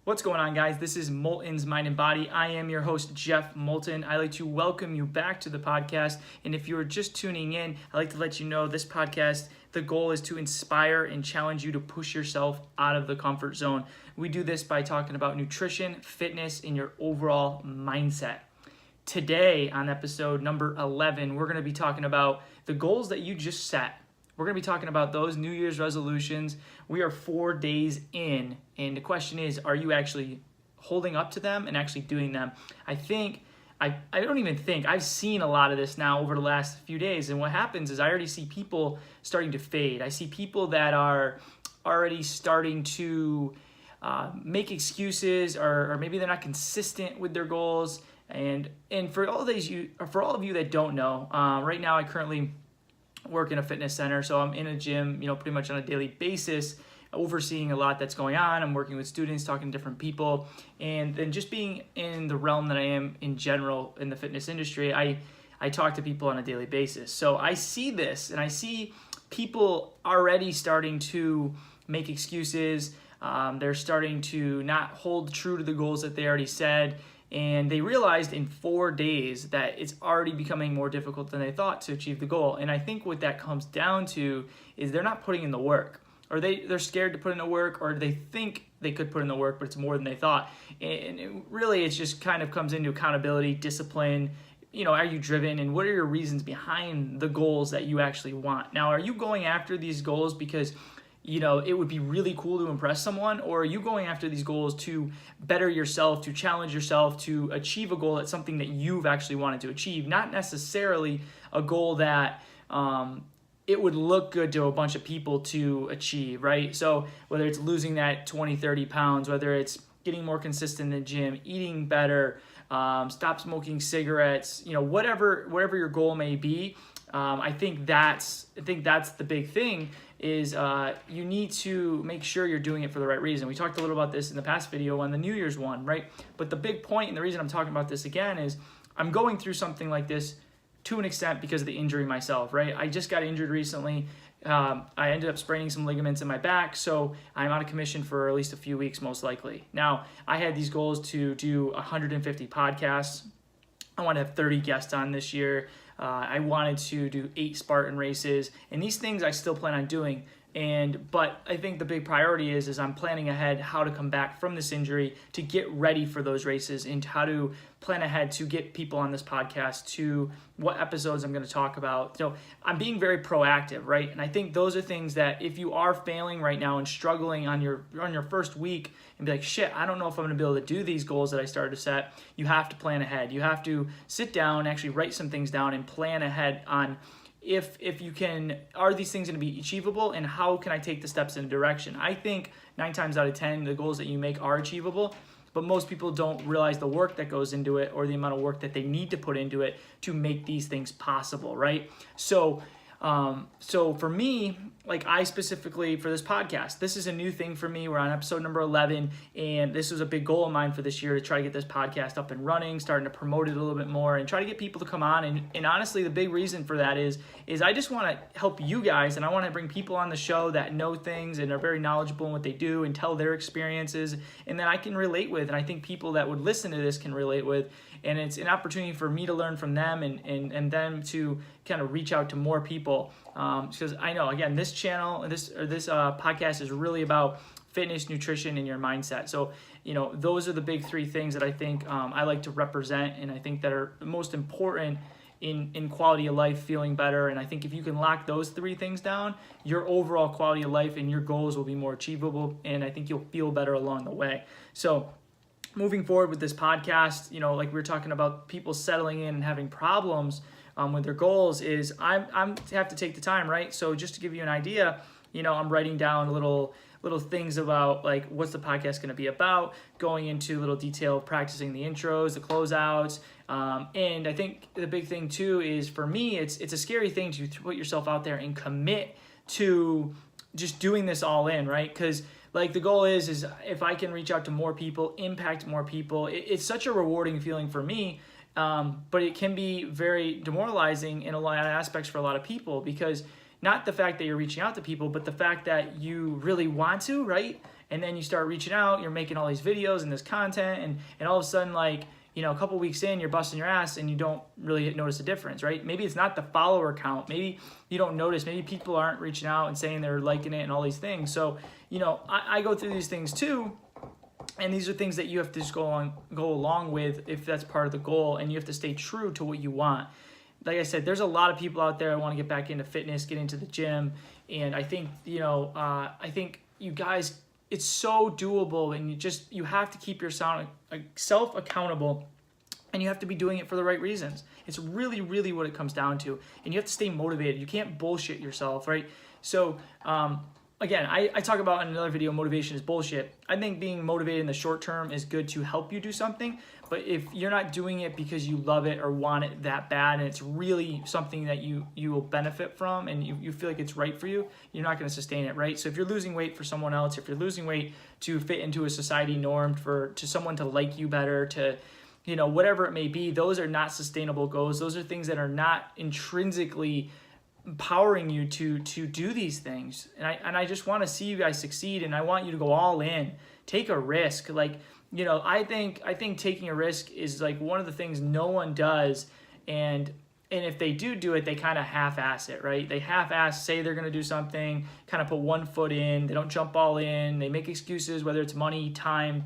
What's going on, guys? This is Moulton's Mind and Body. I am your host, Jeff Moulton. I'd like to welcome you back to the podcast. And if you are just tuning in, I'd like to let you know this podcast, the goal is to inspire and challenge you to push yourself out of the comfort zone. We do this by talking about nutrition, fitness, and your overall mindset. Today, on episode number 11, we're going to be talking about the goals that you just set. We're going to be talking about those New Year's resolutions. We are 4 days in, and the question is, are you actually holding up to them and actually doing them? I've seen a lot of this now over the last few days, and what happens is I already see people starting to fade. I see people that are already starting to make excuses, or maybe they're not consistent with their goals. And for all of you that don't know, right now I currently work in a fitness center, so I'm in a gym, pretty much on a daily basis, overseeing a lot that's going on. I'm working with students, talking to different people, and then just being in the realm that I am in general in the fitness industry, I talk to people on a daily basis. So I see this, and I see people already starting to make excuses. They're starting to not hold true to the goals that they already said. And they realized in 4 days that it's already becoming more difficult than they thought to achieve the goal. And I think what that comes down to is they're not putting in the work, or they're scared to put in the work, or they think they could put in the work, but it's more than they thought. And it just kind of comes into accountability, discipline. Are you driven, and what are your reasons behind the goals that you actually want? Now, are you going after these goals because it would be really cool to impress someone, or are you going after these goals to better yourself, to challenge yourself, to achieve a goal that's something that you've actually wanted to achieve, not necessarily a goal that it would look good to a bunch of people to achieve, right? So whether it's losing that 20, 30 pounds, whether it's getting more consistent in the gym, eating better, stop smoking cigarettes, whatever your goal may be, I think that's the big thing. Is you need to make sure you're doing it for the right reason. We talked a little about this in the past video on the New Year's one, right? But the big point, and the reason I'm talking about this again, is I'm going through something like this to an extent because of the injury myself, right? I just got injured recently. I ended up spraining some ligaments in my back, so I'm out of commission for at least a few weeks, most likely. Now, I had these goals to do 150 podcasts. I want to have 30 guests on this year. I wanted to do 8 Spartan races, and these things I still plan on doing. But I think the big priority is I'm planning ahead how to come back from this injury to get ready for those races, and how to plan ahead to get people on this podcast to what episodes I'm going to talk about. So I'm being very proactive, right? And I think those are things that if you are failing right now and struggling on your first week and be like, shit, I don't know if I'm going to be able to do these goals that I started to set, you have to plan ahead. You have to sit down, actually write some things down and plan ahead on if you can, are these things going to be achievable, and how can I take the steps in a direction? I think 9 times out of 10, the goals that you make are achievable, but most people don't realize the work that goes into it, or the amount of work that they need to put into it to make these things possible, right? So for me, I specifically for this podcast, this is a new thing for me. We're on episode number 11, and this was a big goal of mine for this year to try to get this podcast up and running, starting to promote it a little bit more, and try to get people to come on. And honestly, the big reason for that is I just want to help you guys, and I want to bring people on the show that know things and are very knowledgeable in what they do and tell their experiences, and that I can relate with, and I think people that would listen to this can relate with. And it's an opportunity for me to learn from them, and them to kind of reach out to more people. Because I know, again, this channel, this podcast is really about fitness, nutrition, and your mindset. So, those are the big 3 things that I think I like to represent, and I think that are the most important in quality of life, feeling better. And I think if you can lock those 3 things down, your overall quality of life and your goals will be more achievable, and I think you'll feel better along the way. So moving forward with this podcast, like we were talking about people settling in and having problems with their goals, is I'm have to take the time, right? So just to give you an idea, I'm writing down little things about what's the podcast going to be about, going into little detail, practicing the intros, the closeouts, and I think the big thing too is for me, it's a scary thing to put yourself out there and commit to just doing this all in, right? Because the goal is if I can reach out to more people, impact more people, it's such a rewarding feeling for me. But it can be very demoralizing in a lot of aspects for a lot of people, because not the fact that you're reaching out to people, but the fact that you really want to, right? And then you start reaching out, you're making all these videos and this content, and all of a sudden, like, you know, a couple weeks in, you're busting your ass and you don't really notice a difference, right? Maybe it's not the follower count. Maybe you don't notice. Maybe people aren't reaching out and saying they're liking it and all these things. So, you know, I go through these things too. And these are things that you have to just go along with if that's part of the goal, and you have to stay true to what you want. Like I said, there's a lot of people out there that want to get back into fitness, get into the gym. And I think, you know, I think you guys, it's so doable, and you have to keep yourself accountable, and you have to be doing it for the right reasons. It's really, really what it comes down to. And you have to stay motivated. You can't bullshit yourself, right? So, again, I talk about in another video, motivation is bullshit. I think being motivated in the short term is good to help you do something, but if you're not doing it because you love it or want it that bad, and it's really something that you will benefit from, and you feel like it's right for you, you're not going to sustain it, right? So if you're losing weight for someone else, if you're losing weight to fit into a society norm, to someone to like you better, to, you know, whatever it may be, those are not sustainable goals. Those are things that are not intrinsically empowering you to do these things. And I just want to see you guys succeed, and I want you to go all in. Take a risk. Like, you know, I think taking a risk is like one of the things no one does, and if they do it, they kind of half-ass it, right? They half-ass, say they're going to do something, kind of put one foot in, they don't jump all in, they make excuses, whether it's money, time,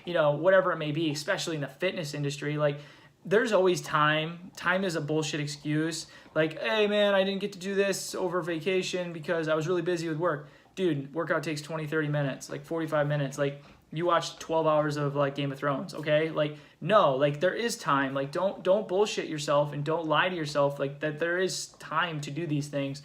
you know, whatever it may be, especially in the fitness industry. Like, there's always time. Time is a bullshit excuse. Like, hey man, I didn't get to do this over vacation because I was really busy with work. Dude, workout takes 20, 30 minutes, like 45 minutes. Like, you watched 12 hours of like Game of Thrones, okay? Like, no, like there is time. Like, don't bullshit yourself, and don't lie to yourself, like that there is time to do these things.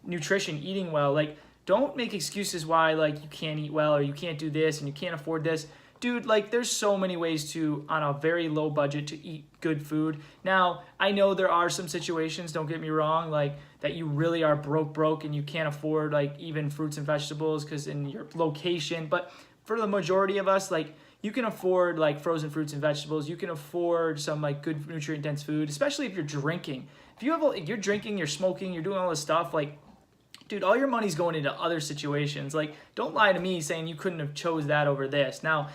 Nutrition, eating well, like don't make excuses why like you can't eat well, or you can't do this and you can't afford this. Dude, like there's so many ways to, on a very low budget, to eat good food. Now, I know there are some situations, don't get me wrong, like that you really are broke and you can't afford like even fruits and vegetables because in your location. But for the majority of us, like you can afford like frozen fruits and vegetables. You can afford some like good nutrient dense food, especially if you're drinking. If you're drinking, you're smoking, you're doing all this stuff, like, dude, all your money's going into other situations. Like, don't lie to me saying you couldn't have chose that over this. Now,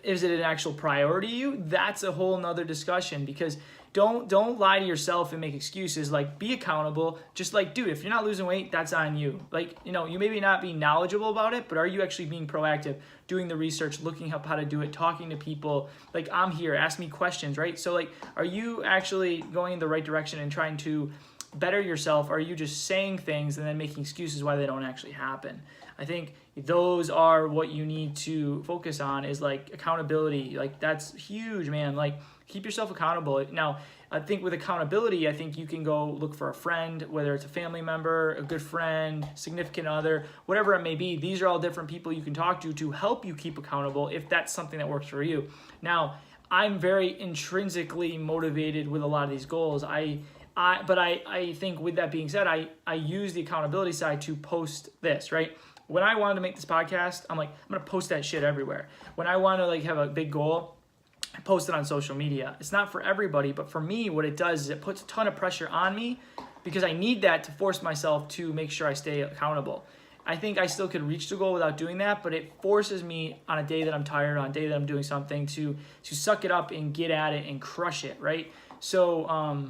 is it an actual priority to you? That's a whole nother discussion, because don't lie to yourself and make excuses. Like, be accountable. Just like, dude, if you're not losing weight, that's on you. Like, you know, you maybe not be knowledgeable about it, but are you actually being proactive, doing the research, looking up how to do it, talking to people? Like, I'm here, ask me questions, right? So like, are you actually going in the right direction and trying to better yourself? Or are you just saying things and then making excuses why they don't actually happen? I think those are what you need to focus on, is like accountability. Like, that's huge, man. Like, keep yourself accountable. Now, I think with accountability, I think you can go look for a friend, whether it's a family member, a good friend, significant other, whatever it may be. These are all different people you can talk to help you keep accountable if that's something that works for you. Now, I'm very intrinsically motivated with a lot of these goals. But I think with that being said, I use the accountability side to post this, right? When I wanted to make this podcast, I'm like, I'm going to post that shit everywhere. When I want to like have a big goal, I post it on social media. It's not for everybody, but for me, what it does is it puts a ton of pressure on me, because I need that to force myself to make sure I stay accountable. I think I still could reach the goal without doing that, but it forces me on a day that I'm tired, on a day that I'm doing something, to suck it up and get at it and crush it, right? So,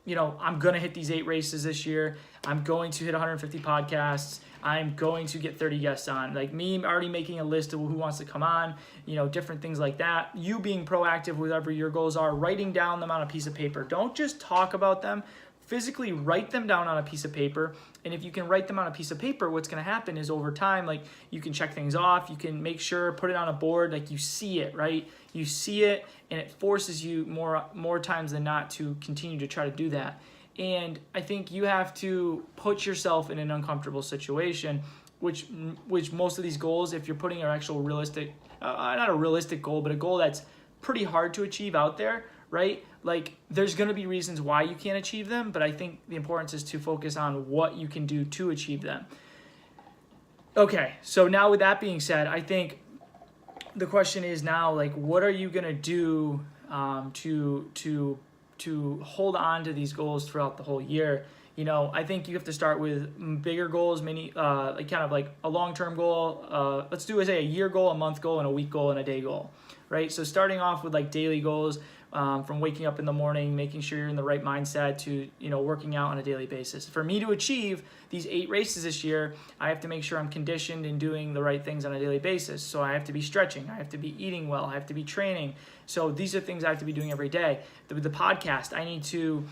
you know, I'm going to hit these 8 races this year. I'm going to hit 150 podcasts. I'm going to get 30 guests on. Like, me already making a list of who wants to come on, you know, different things like that. You being proactive, whatever your goals are, writing down them on a piece of paper. Don't just talk about them. Physically write them down on a piece of paper. And if you can write them on a piece of paper, what's going to happen is over time, like, you can check things off. You can make sure, put it on a board, like you see it, right? You see it, and it forces you more times than not to continue to try to do that. And I think you have to put yourself in an uncomfortable situation, which most of these goals, if you're putting an actual realistic, not a realistic goal, but a goal that's pretty hard to achieve out there, right? Like, there's going to be reasons why you can't achieve them, but I think the importance is to focus on what you can do to achieve them. Okay, so now with that being said, I think the question is now, like, what are you going to do to hold on to these goals throughout the whole year? I think you have to start with bigger goals, like kind of like a long-term goal. Let's do, say, a year goal, a month goal, and a week goal, and a day goal, right? So starting off with like daily goals, from waking up in the morning, making sure you're in the right mindset to, working out on a daily basis. For me to achieve these 8 races this year, I have to make sure I'm conditioned and doing the right things on a daily basis. So I have to be stretching, I have to be eating well, I have to be training. So these are things I have to be doing every day. With the podcast, I need to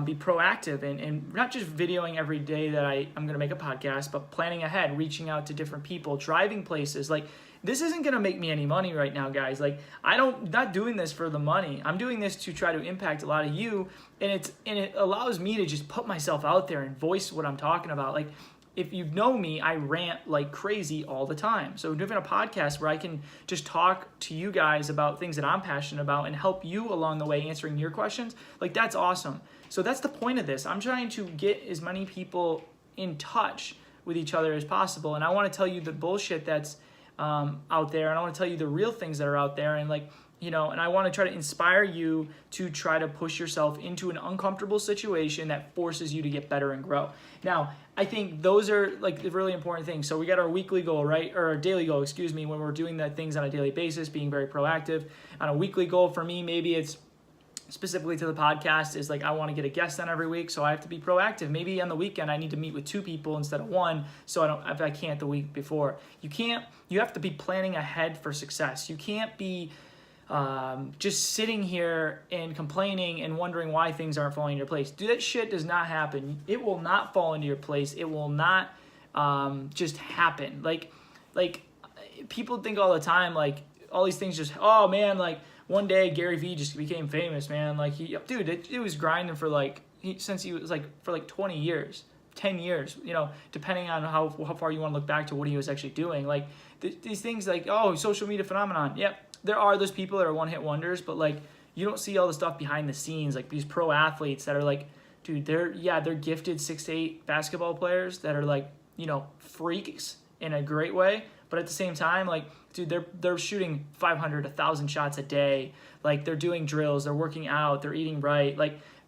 be proactive and not just videoing every day that I'm going to make a podcast, but planning ahead, reaching out to different people, driving places. Like, this isn't going to make me any money right now, guys. Like, not doing this for the money. I'm doing this to try to impact a lot of you, and it allows me to just put myself out there and voice what I'm talking about. Like, if you know me, I rant like crazy all the time. So doing a podcast where I can just talk to you guys about things that I'm passionate about and help you along the way answering your questions, like, that's awesome. So that's the point of this. I'm trying to get as many people in touch with each other as possible, and I want to tell you the bullshit that's out there, and I want to tell you the real things that are out there, and and I want to try to inspire you to try to push yourself into an uncomfortable situation that forces you to get better and grow. Now, I think those are like the really important things. So we got our weekly goal, right? Or our daily goal, when we're doing the things on a daily basis, being very proactive. On a weekly goal, for me, maybe it's specifically to the podcast, is like I want to get a guest on every week, so I have to be proactive. Maybe on the weekend I need to meet with 2 people instead of 1, so if I can't the week before. You have to be planning ahead for success. You can't be just sitting here and complaining and wondering why things aren't falling into your place. That shit does not happen. It will not fall into your place. It will not just happen. Like people think all the time, like all these things just, oh man, like one day Gary Vee just became famous, man. Like it was grinding for since he was for 20 years, 10 years, depending on how far you want to look back to what he was actually doing. Like these things like, oh, social media phenomenon. Yep. There are those people that are one-hit wonders, but you don't see all the stuff behind the scenes, like these pro athletes that are dude, they're gifted 6 to 8 basketball players that are freaks in a great way, but at the same time, dude, they're shooting 500, 1,000 shots a day. They're doing drills, they're working out, they're eating right.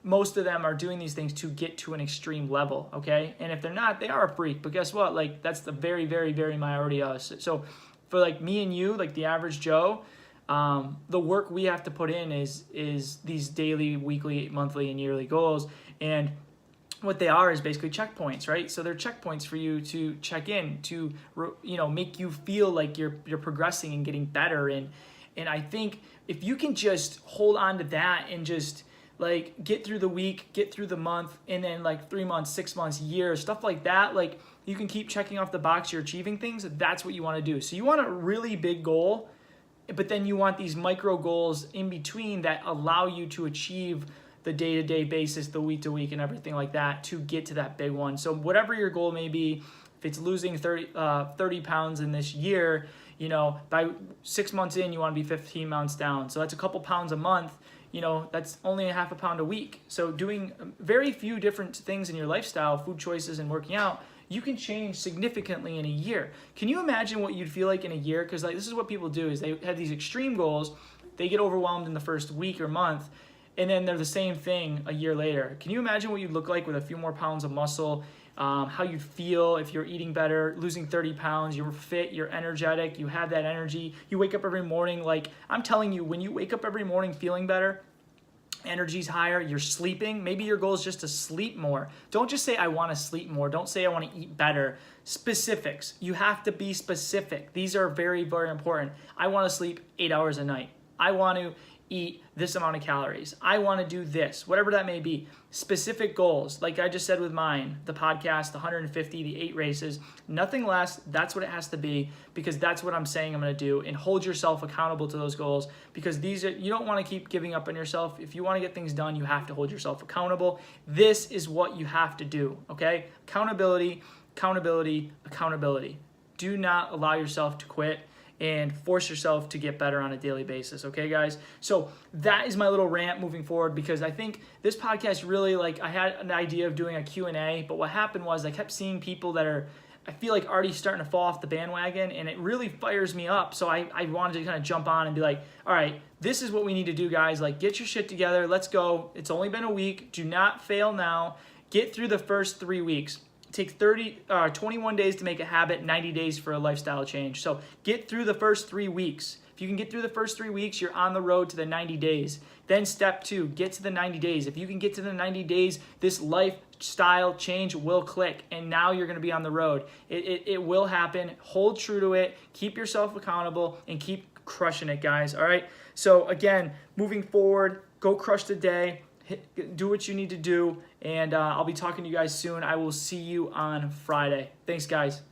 Most of them are doing these things to get to an extreme level, okay? And if they're not, they are a freak. But guess what? That's the very, very, very minority of us. So for me and you, the average Joe, the work we have to put in is these daily, weekly, monthly, and yearly goals. And what they are is basically checkpoints, right? So they're checkpoints for you to check in, to make you feel like you're progressing and getting better. And I think if you can just hold on to that and just get through the week, get through the month, and then 3 months, 6 months, years, stuff like that, you can keep checking off the box, you're achieving things. That's what you want to do. So you want a really big goal, but then you want these micro goals in between that allow you to achieve the day-to-day basis, the week-to-week, and everything like that to get to that big one. So whatever your goal may be, if it's losing 30 pounds in this year, by 6 months in, you want to be 15 pounds down. So that's a couple pounds a month. That's only a half a pound a week. So doing very few different things in your lifestyle, food choices and working out, you can change significantly in a year. Can you imagine what you'd feel like in a year? Because this is what people do, is they have these extreme goals, they get overwhelmed in the first week or month, and then they're the same thing a year later. Can you imagine what you'd look like with a few more pounds of muscle, how you'd feel if you're eating better, losing 30 pounds, you're fit, you're energetic, you have that energy, you wake up every morning, I'm telling you, when you wake up every morning feeling better, energy's higher, you're sleeping. Maybe your goal is just to sleep more. Don't just say, I want to sleep more. Don't say, I want to eat better. Specifics. You have to be specific. These are very, very important. I want to sleep 8 hours a night. I want to eat this amount of calories. I want to do this, whatever that may be. Specific goals, like I just said with mine, the podcast, the 150, the 8 races, nothing less. That's what it has to be, because that's what I'm saying I'm going to do. And hold yourself accountable to those goals, because you don't want to keep giving up on yourself. If you want to get things done, you have to hold yourself accountable. This is what you have to do, okay? Accountability, accountability, accountability. Do not allow yourself to quit and force yourself to get better on a daily basis, okay, guys? So that is my little rant moving forward, because I think this podcast really, I had an idea of doing a Q&A, but what happened was I kept seeing people that are, I feel like, already starting to fall off the bandwagon, and it really fires me up. So I wanted to kind of jump on and be like, all right, this is what we need to do, guys. Get your shit together. Let's go. It's only been a week. Do not fail now. Get through the first 3 weeks. It takes 21 days to make a habit, 90 days for a lifestyle change. So get through the first 3 weeks. If you can get through the first 3 weeks, you're on the road to the 90 days. Then step 2, get to the 90 days. If you can get to the 90 days, this lifestyle change will click, and now you're going to be on the road. It will happen. Hold true to it. Keep yourself accountable, and keep crushing it, guys. All right? So again, moving forward, go crush the day. Do what you need to do, and I'll be talking to you guys soon. I will see you on Friday. Thanks, guys.